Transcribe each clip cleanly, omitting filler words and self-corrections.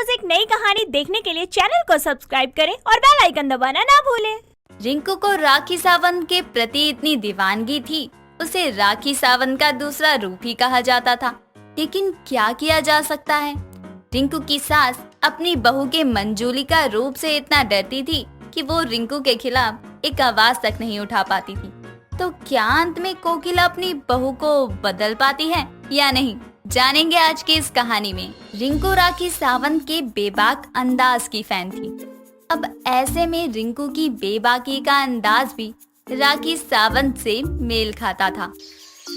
रोज एक नई कहानी देखने के लिए चैनल को सब्सक्राइब करें और बेल आइकन दबाना ना भूलें। रिंकू को राखी सावंत के प्रति इतनी दीवानगी थी, उसे राखी सावंत का दूसरा रूप ही कहा जाता था। लेकिन क्या किया जा सकता है। रिंकू की सास अपनी बहू के मंजूली का रूप से इतना डरती थी कि वो रिंकू के खिलाफ एक आवाज तक नहीं उठा पाती थी। तो क्या अंत में कोकिला अपनी बहू को बदल पाती है या नहीं, जानेंगे आज की इस कहानी में। रिंकू राखी सावंत के बेबाक अंदाज की फैन थी। अब ऐसे में रिंकू की बेबाकी का अंदाज भी राखी सावंत से मेल खाता था।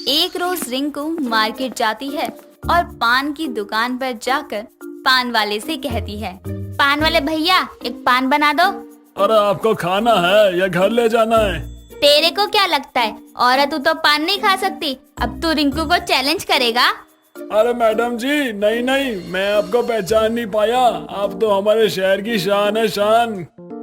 एक रोज रिंकू मार्केट जाती है और पान की दुकान पर जाकर पान वाले से कहती है, पान वाले भैया एक पान बना दो। अरे आपको खाना है या घर ले जाना है? तेरे को क्या लगता है, औरत तो पान नहीं खा सकती। अब तू रिंकू को चैलेंज करेगा? अरे मैडम जी, नहीं नहीं, मैं आपको पहचान नहीं पाया। आप तो हमारे शहर की शान है, शान।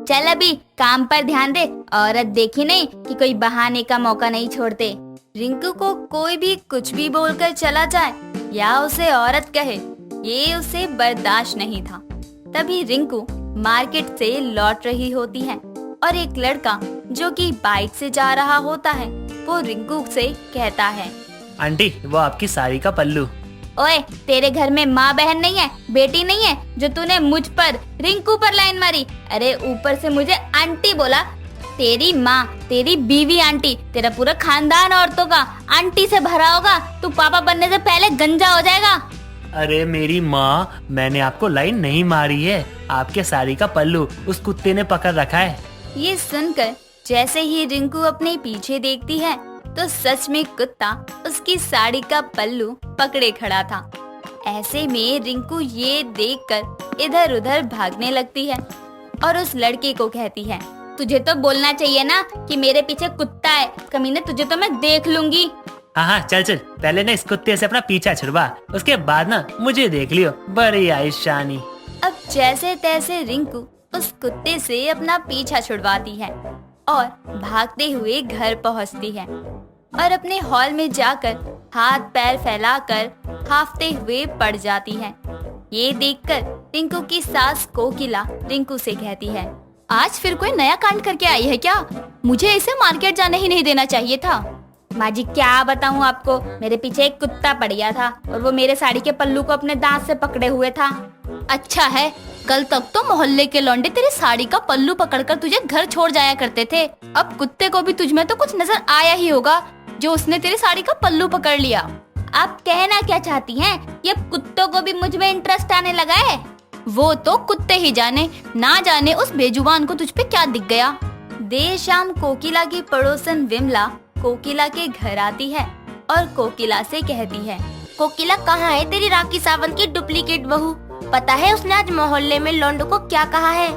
चल अभी काम पर ध्यान दे। औरत देखी नहीं कि कोई बहाने का मौका नहीं छोड़ते। रिंकू को कोई भी कुछ भी बोलकर चला जाए या उसे औरत कहे, ये उसे बर्दाश्त नहीं था। तभी रिंकू मार्केट से लौट रही होती है और एक लड़का जो कि बाइक से जा रहा होता है वो रिंकू से कहता है, आंटी वो आपकी साड़ी का पल्लू। ओए तेरे घर में माँ बहन नहीं है, बेटी नहीं है जो तूने मुझ पर रिंकू पर लाइन मारी? अरे ऊपर से मुझे आंटी बोला। तेरी माँ, तेरी बीवी आंटी, तेरा पूरा खानदान औरतों का आंटी से भरा होगा। तू पापा बनने से पहले गंजा हो जाएगा। अरे मेरी माँ, मैंने आपको लाइन नहीं मारी है। आपके साड़ी का पल्लू उस कुत्ते ने पकड़ रखा है। ये सुनकर जैसे ही रिंकू अपने पीछे देखती है तो सच में कुत्ता उसकी साड़ी का पल्लू पकड़े खड़ा था। ऐसे में रिंकू ये देखकर इधर उधर भागने लगती है और उस लड़के को कहती है, तुझे तो बोलना चाहिए ना कि मेरे पीछे कुत्ता है। कमीने, तुझे तो मैं देख लूंगी। हाँ चल चल, पहले ना इस कुत्ते से अपना पीछा छुड़वा, उसके बाद ना मुझे देख लियो। बड़ी आइशानी। अब जैसे तैसे रिंकू उस कुत्ते से अपना पीछा छुड़वाती है और भागते हुए घर पहुंचती है और अपने हॉल में जाकर हाथ पैर फैलाकर हाफते हुए पड़ जाती है। ये देखकर रिंकू की सास कोकिला रिंकू से कहती है, आज फिर कोई नया कांड करके आई है क्या? मुझे इसे मार्केट जाने ही नहीं देना चाहिए था। माँ जी क्या बताऊँ आपको, मेरे पीछे एक कुत्ता पड़ गया था और वो मेरे साड़ी के पल्लू को अपने दांत से पकड़े हुए था। अच्छा है, कल तक तो मोहल्ले के लौंडे तेरी साड़ी का पल्लू पकड़कर तुझे घर छोड़ जाया करते थे। अब कुत्ते को भी तुझ में तो कुछ नजर आया ही होगा जो उसने तेरी साड़ी का पल्लू पकड़ लिया। आप कहना क्या चाहती हैं? ये कुत्तों को भी मुझ में इंटरेस्ट आने लगा है। वो तो कुत्ते ही जाने, ना जाने उस बेजुबान को तुझ पे क्या दिख गया। देर शाम कोकिला की पड़ोसन विमला कोकिला के घर आती है और कोकिला से कहती है, कोकिला कहाँ है तेरी राखी सावंत की डुप्लीकेट बहू? पता है उसने आज मोहल्ले में लौंडों को क्या कहा है?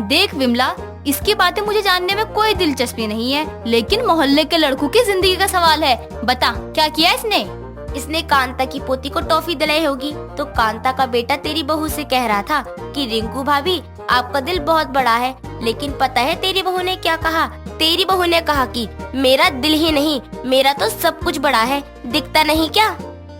देख विमला, इसकी बातें मुझे जानने में कोई दिलचस्पी नहीं है, लेकिन मोहल्ले के लड़कों की जिंदगी का सवाल है। बता क्या किया इसने? इसने कांता की पोती को टॉफी दिलाई होगी तो कांता का बेटा तेरी बहू से कह रहा था कि रिंकू भाभी आपका दिल बहुत बड़ा है। लेकिन पता है तेरी बहू ने क्या कहा? तेरी बहू ने कहा कि मेरा दिल ही नहीं, मेरा तो सब कुछ बड़ा है, दिखता नहीं क्या?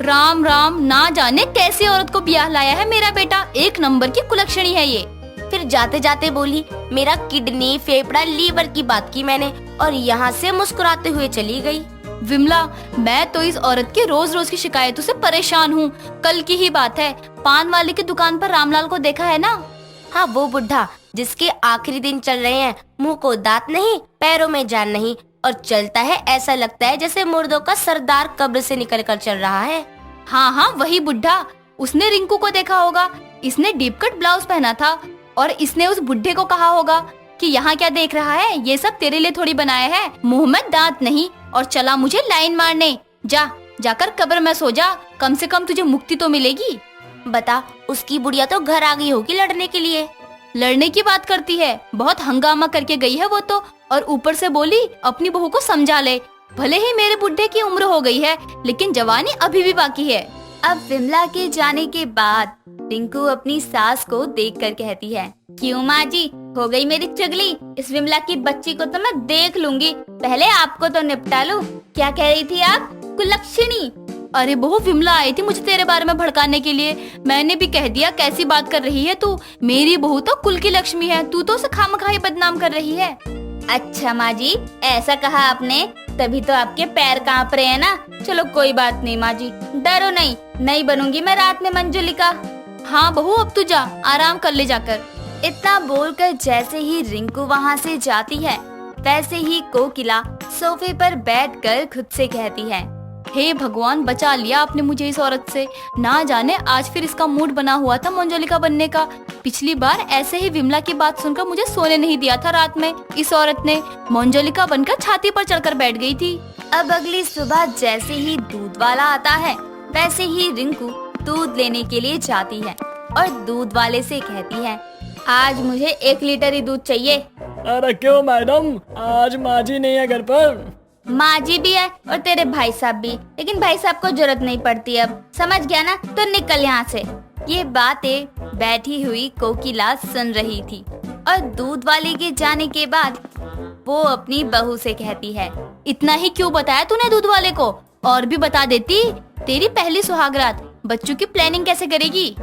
राम राम, ना जाने कैसी औरत को ब्याह लाया है मेरा बेटा। एक नंबर की कुलक्षणी है ये। फिर जाते जाते बोली, मेरा किडनी फेफड़ा लीवर की बात की मैंने और यहाँ से मुस्कुराते हुए चली गई। विमला, मैं तो इस औरत के रोज रोज की शिकायतों से परेशान हूँ। कल की ही बात है, पान वाले की दुकान पर रामलाल को देखा है ना? हाँ, वो बुढ़ा जिसके आखिरी दिन चल रहे हैं, मुंह को दांत नहीं, पैरों में जान नहीं और चलता है ऐसा लगता है जैसे मुर्दों का सरदार कब्र से निकल कर चल रहा है। हाँ वही बुढ़ा। उसने रिंकू को देखा होगा। इसने डीप कट ब्लाउज पहना था और इसने उस बुढ़े को कहा होगा कि यहाँ क्या देख रहा है, ये सब तेरे लिए थोड़ी बनाया है। मुंह में दांत नहीं और चला मुझे लाइन मारने। जाकर कब्र में सो जा, कम से कम तुझे मुक्ति तो मिलेगी। बता, उसकी बुढ़िया तो घर आ गई होगी लड़ने के लिए। लड़ने की बात करती है, बहुत हंगामा करके गई है वो तो, और ऊपर से बोली अपनी बहू को समझा ले। भले ही मेरे बुढ़े की उम्र हो गई है लेकिन जवानी अभी भी बाकी है। अब विमला के जाने के बाद रिंकू अपनी सास को देखकर कहती है, क्यों माँ जी, हो गई मेरी चुगली? इस विमला की बच्ची को तो मैं देख लूंगी, पहले आपको तो निपटा लूं। क्या कह रही थी आप? कुलक्षणी? अरे बहू, विमला आई थी मुझे तेरे बारे में भड़काने के लिए। मैंने भी कह दिया कैसी बात कर रही है तू, मेरी बहू तो कुल की लक्ष्मी है, तू तो उसे खामखाई बदनाम कर रही है। अच्छा माँ जी, ऐसा कहा आपने, तभी तो आपके पैर कांप रहे हैं ना। चलो कोई बात नहीं माँ जी, डरो नहीं बनूंगी मैं रात में मंजुलिका। हाँ बहू, अब तू जा, आराम कर ले जाकर। इतना बोलकर जैसे ही रिंकू वहाँ से जाती है, वैसे ही कोकिला सोफे पर बैठकर खुद से कहती है, हे भगवान, बचा लिया आपने मुझे इस औरत से। ना जाने आज फिर इसका मूड बना हुआ था मंजुलिका बनने का। पिछली बार ऐसे ही विमला की बात सुनकर मुझे सोने नहीं दिया था रात में। इस औरत ने मंजुलिका बनकर छाती पर चढ़कर बैठ गई थी। अब अगली सुबह जैसे ही दूध वाला आता है, वैसे ही रिंकू दूध लेने के लिए जाती है और दूध वाले से कहती है, आज मुझे 1 लीटर ही दूध चाहिए। अरे क्यों मैडम, आज माँ जी नहीं है घर पर? माँ जी भी है और तेरे भाई साहब भी, लेकिन भाई साहब को जरूरत नहीं पड़ती अब, समझ गया ना? तो निकल यहाँ से। ये बातें बैठी हुई कोकिला सुन रही थी और दूध वाले के जाने के बाद वो अपनी बहू से कहती है, इतना ही क्यों बताया तूने दूध वाले को? और भी बता देती, तेरी पहली सुहागरात, बच्चों की प्लानिंग कैसे करेगी?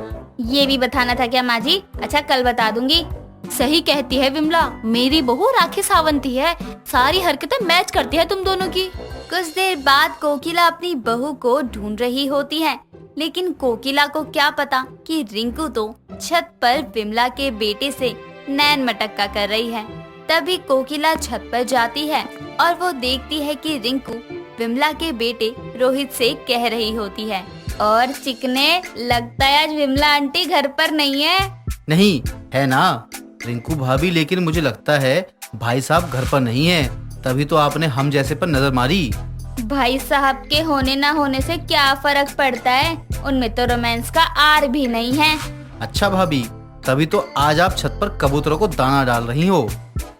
ये भी बताना था क्या माँ जी? अच्छा कल बता दूंगी। सही कहती है विमला, मेरी बहू राखी सावंती है, सारी हरकतें मैच करती है तुम दोनों की। कुछ देर बाद कोकिला अपनी बहू को ढूंढ रही होती है, लेकिन कोकिला को क्या पता कि रिंकू तो छत पर विमला के बेटे से नैन मटक्का कर रही है। तभी कोकिला छत पर जाती है और वो देखती है कि रिंकू विमला के बेटे रोहित से कह रही होती है, और चिकने, लगता है आज विमला आंटी घर पर नहीं है। नहीं है ना रिंकू भाभी, लेकिन मुझे लगता है भाई साहब घर पर नहीं है, तभी तो आपने हम जैसे पर नजर मारी। भाई साहब के होने ना होने से क्या फर्क पड़ता है, उनमें तो रोमांस का आर भी नहीं है। अच्छा भाभी, तभी तो आज आप छत पर कबूतरों को दाना डाल रही हो।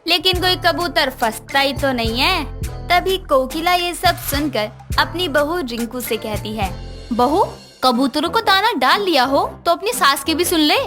लेकिन कोई कबूतर फंसता ही तो नहीं है। तभी कोकिला ये सब सुनकर अपनी बहू रिंकू से कहती है, बहू, कबूतरों को दाना डाल लिया हो तो अपनी सास की भी सुन ले।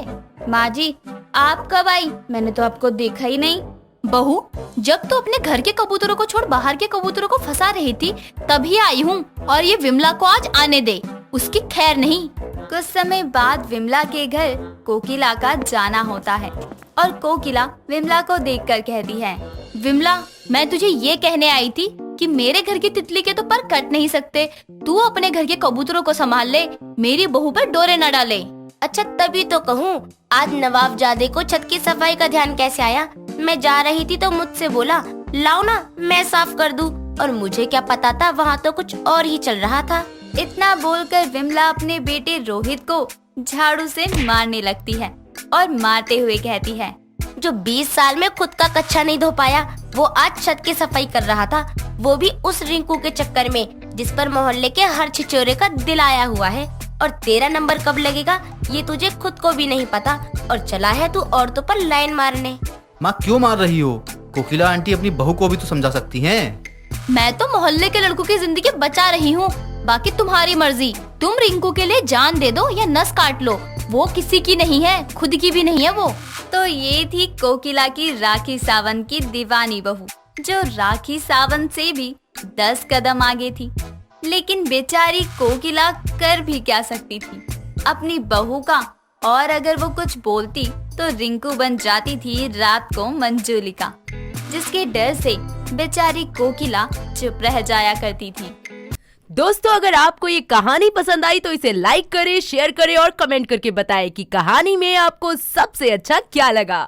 माँ जी, आप कब आई? मैंने तो आपको देखा ही नहीं। बहू, जब तो अपने घर के कबूतरों को छोड़ बाहर के कबूतरों को फंसा रही थी तभी आई हूँ, और ये विमला को आज आने दे, उसकी खैर नहीं। कुछ समय बाद विमला के घर कोकिला का जाना होता है और कोकिला विमला को देखकर कहती है, विमला, मैं तुझे ये कहने आई थी कि मेरे घर की तितली के तो पर कट नहीं सकते, तू अपने घर के कबूतरों को संभाल ले, मेरी बहू पर डोरे न डाले। अच्छा तभी तो कहूँ, आज नवाबजादे को छत की सफाई का ध्यान कैसे आया? मैं जा रही थी तो मुझसे बोला, लाओ ना मैं साफ कर दूं, और मुझे क्या पता था वहाँ तो कुछ और ही चल रहा था। इतना बोलकर विमला अपने बेटे रोहित को झाड़ू से मारने लगती है और मारते हुए कहती है, जो 20 साल में खुद का कच्छा नहीं धो पाया, वो आज छत की सफाई कर रहा था, वो भी उस रिंकू के चक्कर में जिस पर मोहल्ले के हर छिछोरे का दिल आया हुआ है। और तेरा नंबर कब लगेगा ये तुझे खुद को भी नहीं पता, और चला है तू औरतों पर लाइन मारने। माँ क्यों मार रही हो? कोकिला आंटी अपनी बहू को भी तो समझा सकती हैं। मैं तो मोहल्ले के लड़कों की जिंदगी बचा रही हूँ, बाकी तुम्हारी मर्जी। तुम रिंकू के लिए जान दे दो या नस काट लो, वो किसी की नहीं है, खुद की भी नहीं है वो। तो ये थी कोकिला की राखी सावंत की दीवानी बहू, जो राखी सावंत से भी 10 कदम आगे थी। लेकिन बेचारी कोकिला कर भी क्या सकती थी अपनी बहू का, और अगर वो कुछ बोलती तो रिंकू बन जाती थी रात को मंजुलिका, जिसके डर से बेचारी कोकिला चुप रह जाया करती थी। दोस्तों, अगर आपको ये कहानी पसंद आई तो इसे लाइक करें, शेयर करें और कमेंट करके बताएं कि कहानी में आपको सबसे अच्छा क्या लगा।